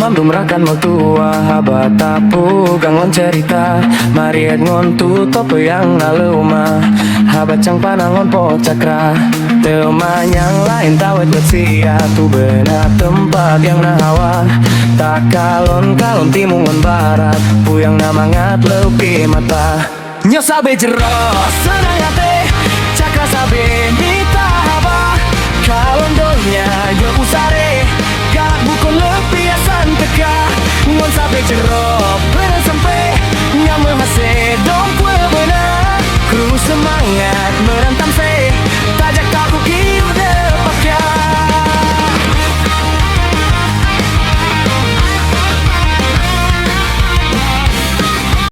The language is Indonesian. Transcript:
Mamdumrakan mau tua habat tapu gangon cerita Mariet ngontu tope yang ngaluma habat cang panangon po cakra Teman yang lain tawet bersia tu benar tempat yang nahawa Tak kalon-kalon timungan barat Puyang namangat lebih mata Nyosabe jeros senang hati Cakra sabe nita haba Kalon donya yo usare Gak bukon lebih asan teka Ngon sabe jeros